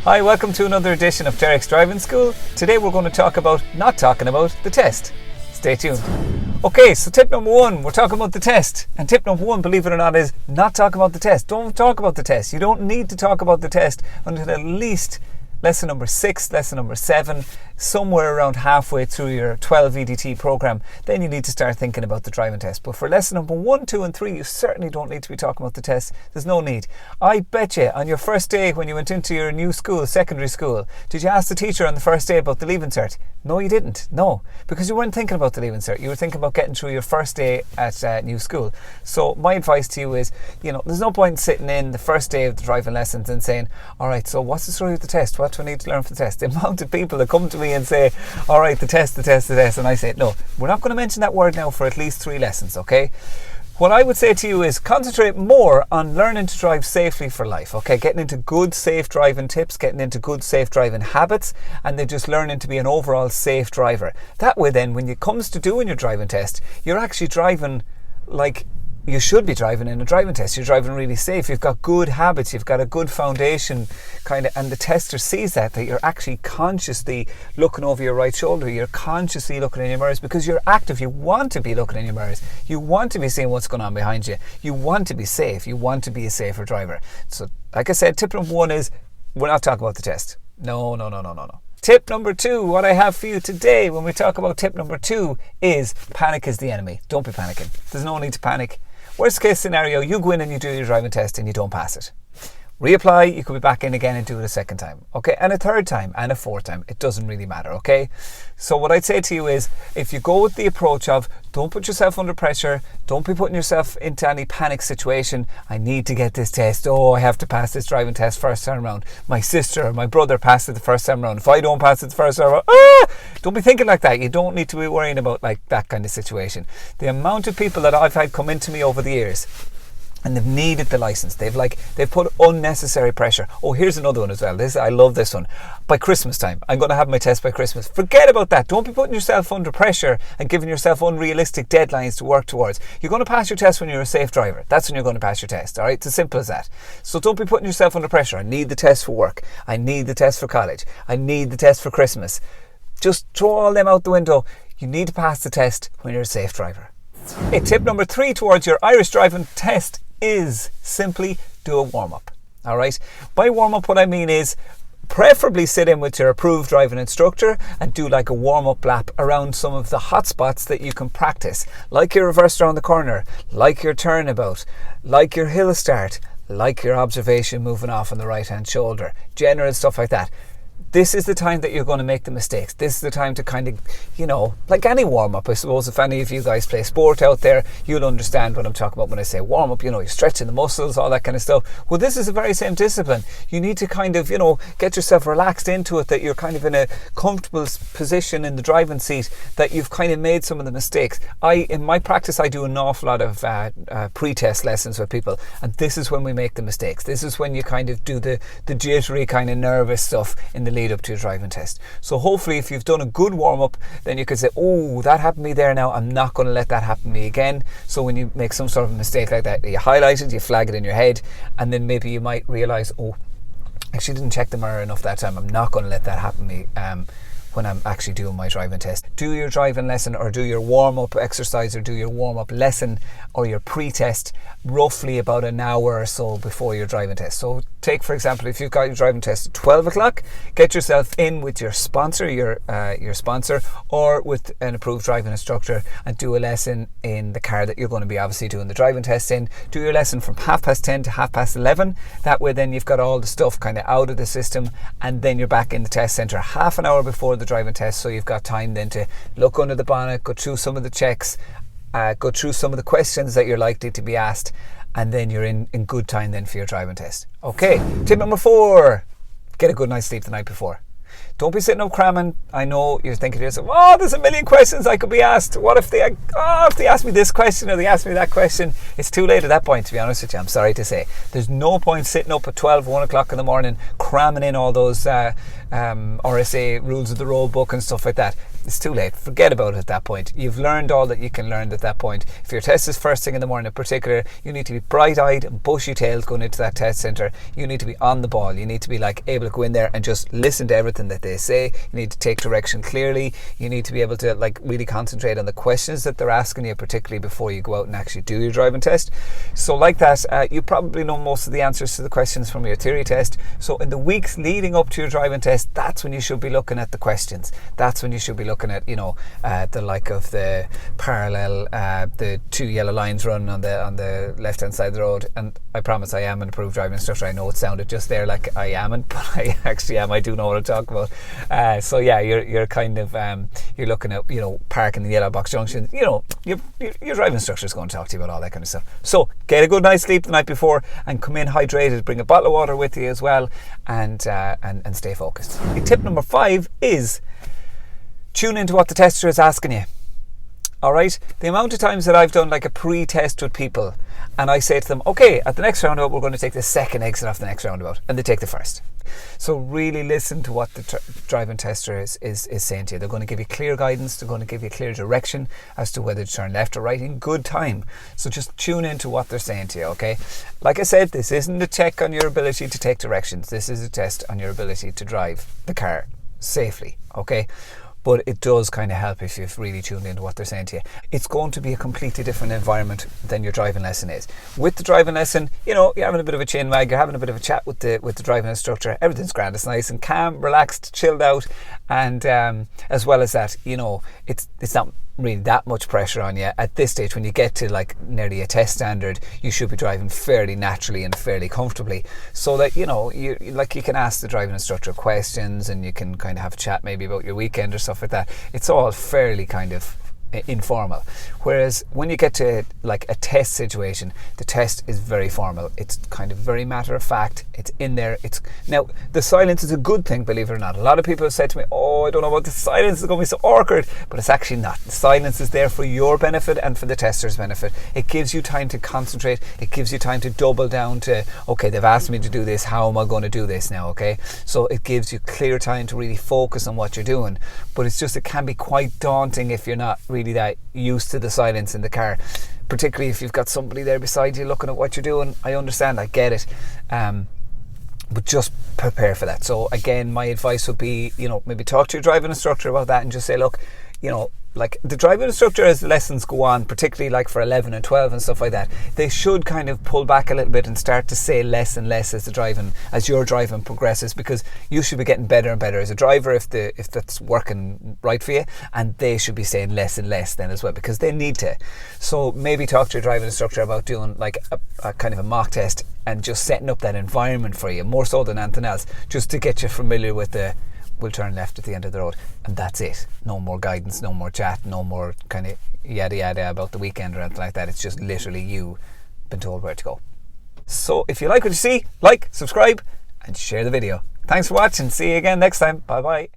Hi, welcome to another edition of Derek's Driving School. Today we're going to talk about not talking about the test. Stay tuned. Okay, so tip number one, we're talking about the test. And tip number one, believe it or not, is not talk about the test. Don't talk about the test. You don't need to talk about the test until at least lesson number 6, lesson number 7, somewhere around halfway through your 12 EDT program. Then you need to start thinking about the driving test. But for lesson number 1, 2 and 3, you certainly don't need to be talking about the test. There's no need. I bet you on your first day when you went into your new school, secondary school, did you ask the teacher on the first day about the Leaving Cert? No, you didn't. No, because you weren't thinking about the Leaving Cert. You were thinking about getting through your first day at new school. So my advice to you is, there's no point in sitting in the first day of the driving lessons and saying, all right, so what's the story of the test? What do I need to learn for the test? The amount of people that come to me and say, all right, the test. And I say, no, we're not going to mention that word now for at least 3 lessons, okay? What I would say to you is concentrate more on learning to drive safely for life, okay? Getting into good, safe driving tips, getting into good, safe driving habits, and then just learning to be an overall safe driver. That way then, when it comes to doing your driving test, you're actually driving like you should be driving in a driving test. You're driving really safe. You've got good habits. You've got a good foundation and the tester sees that you're actually consciously looking over your right shoulder. You're consciously looking in your mirrors because you're active. You want to be looking in your mirrors. You want to be seeing what's going on behind you. You want to be safe. You want to be a safer driver. So, like I said, tip number 1 is we're not talking about the test. No. Tip number 2, what I have for you today when we talk about tip number 2 is panic is the enemy. Don't be panicking. There's no need to panic. Worst case scenario, you go in and you do your driving test and you don't pass it. Reapply, you could be back in again and do it a second time, okay? And a third time and a fourth time. It doesn't really matter, okay? So what I'd say to you is, if you go with the approach of don't put yourself under pressure, don't be putting yourself into any panic situation. I need to get this test. Oh, I have to pass this driving test first time around. My sister or my brother passed it the first time around. If I don't pass it the first time around, don't be thinking like that. You don't need to be worrying about like that kind of situation. The amount of people that I've had come into me over the years and they've needed the license. They've put unnecessary pressure. Oh, here's another one as well. I love this one. By Christmas time, I'm going to have my test by Christmas. Forget about that. Don't be putting yourself under pressure and giving yourself unrealistic deadlines to work towards. You're going to pass your test when you're a safe driver. That's when you're going to pass your test. All right, it's as simple as that. So don't be putting yourself under pressure. I need the test for work. I need the test for college. I need the test for Christmas. Just throw all them out the window. You need to pass the test when you're a safe driver. Okay, tip number 3 towards your Irish driving test is simply do a warm-up. All right, by warm-up what I mean is preferably sit in with your approved driving instructor and do like a warm-up lap around some of the hot spots that you can practice, like your reverse around the corner, like your turnabout, like your hill start, like your observation moving off on the right hand shoulder, general stuff like that. This is the time that you're going to make the mistakes. This is the time to kind of, like any warm-up. I suppose if any of you guys play sport out there, you'll understand what I'm talking about when I say warm-up. You're stretching the muscles, all that kind of stuff. Well, this is the very same discipline. You need to kind of, get yourself relaxed into it, that you're kind of in a comfortable position in the driving seat, that you've kind of made some of the mistakes. In my practice, I do an awful lot of pre-test lessons with people, and this is when we make the mistakes. This is when you kind of do the jittery kind of nervous stuff in the lead up to your driving test. So hopefully if you've done a good warm-up, then you can say, oh, that happened to me there now, I'm not going to let that happen to me again. So when you make some sort of mistake like that, you highlight it, you flag it in your head, and then maybe you might realise, oh, I actually didn't check the mirror enough that time, I'm not going to let that happen to me when I'm actually doing my driving test. Do your driving lesson or do your warm-up exercise or do your warm-up lesson or your pre-test roughly about an hour or so before your driving test. So take, for example, if you've got your driving test at 12 o'clock, get yourself in with your sponsor, your sponsor, or with an approved driving instructor and do a lesson in the car that you're going to be obviously doing the driving test in. Do your lesson from 10:30 to 11:30. That way then you've got all the stuff kind of out of the system, and then you're back in the test centre half an hour before the driving test, so you've got time then to look under the bonnet, go through some of the checks, go through some of the questions that you're likely to be asked, and then you're in good time then for your driving test. Okay, tip number 4, get a good night's sleep the night before. Don't be sitting up cramming. I know you're thinking to yourself, oh, there's a million questions I could be asked. What if they ask me this question or they ask me that question? It's too late at that point, to be honest with you. I'm sorry to say. There's no point sitting up at 1 o'clock in the morning cramming in all those RSA rules of the road book and stuff like that. It's too late. Forget about it at that point. You've learned all that you can learn at that point. If your test is first thing in the morning in particular, you need to be bright-eyed and bushy-tailed going into that test centre. You need to be on the ball. You need to be like able to go in there and just listen to everything that they say. You need to take direction clearly. You need to be able to like really concentrate on the questions that they're asking you, particularly before you go out and actually do your driving test. So like that, you probably know most of the answers to the questions from your theory test. So in the weeks leading up to your driving test, that's when you should be looking at the questions. That's when you should be looking at, the like of the parallel, the two yellow lines running on the left hand side of the road. And I promise I am an approved driving instructor. I know it sounded just there like I amn't, but I actually am. I do know what I'm talking about. So yeah, you're kind of you're looking at parking in the yellow box junction. Your driving instructor is going to talk to you about all that kind of stuff. So get a good night's sleep the night before and come in hydrated. Bring a bottle of water with you as well, and stay focused. Tip number 5 is tune into what the tester is asking you. Alright, the amount of times that I've done like a pre-test with people and I say to them, okay, at the next roundabout we're going to take the second exit off the next roundabout, and they take the first. So really listen to what the driving tester is saying to you. They're going to give you clear guidance, they're going to give you clear direction as to whether to turn left or right in good time. So just tune into what they're saying to you, okay? Like I said, this isn't a check on your ability to take directions. This is a test on your ability to drive the car safely, okay? But it does kind of help if you've really tuned into what they're saying to you. It's going to be a completely different environment than your driving lesson is. With the driving lesson, you're having a bit of a chin wag, you're having a bit of a chat with the driving instructor. Everything's grand, it's nice and calm, relaxed, chilled out, and as well as that, it's not really that much pressure on you. At this stage, when you get to like nearly a test standard, you should be driving fairly naturally and fairly comfortably, so that you can ask the driving instructor questions and you can kind of have a chat maybe about your weekend or stuff like that. It's all fairly kind of informal. Whereas when you get to like a test situation, the test is very formal. It's kind of very matter of fact. It's in there. Now the silence is a good thing, believe it or not. A lot of people have said to me, I don't know about the silence, it's going to be so awkward, but it's actually not. The silence is there for your benefit and for the tester's benefit. It gives you time to concentrate. It gives you time to double down to, okay, they've asked me to do this, how am I going to do this now, okay? So it gives you clear time to really focus on what you're doing. But it's just, it can be quite daunting if you're not really that used to the silence in the car, particularly if you've got somebody there beside you looking at what you're doing. I understand, I get it, but just prepare for that. So again, my advice would be, maybe talk to your driving instructor about that and just say, look, like the driving instructor, as lessons go on, particularly like for 11 and 12 and stuff like that, they should kind of pull back a little bit and start to say less and less as your driving progresses, because you should be getting better and better as a driver if that's working right for you, and they should be saying less and less then as well, because they need to. So maybe talk to your driving instructor about doing like a kind of a mock test and just setting up that environment for you, more so than anything else, just to get you familiar with we'll turn left at the end of the road, and that's it. No more guidance, no more chat, no more kind of yada yada about the weekend or anything like that. It's just literally you been told where to go. So if you like what you see, like, subscribe and share the video. Thanks for watching. See you again next time. Bye bye.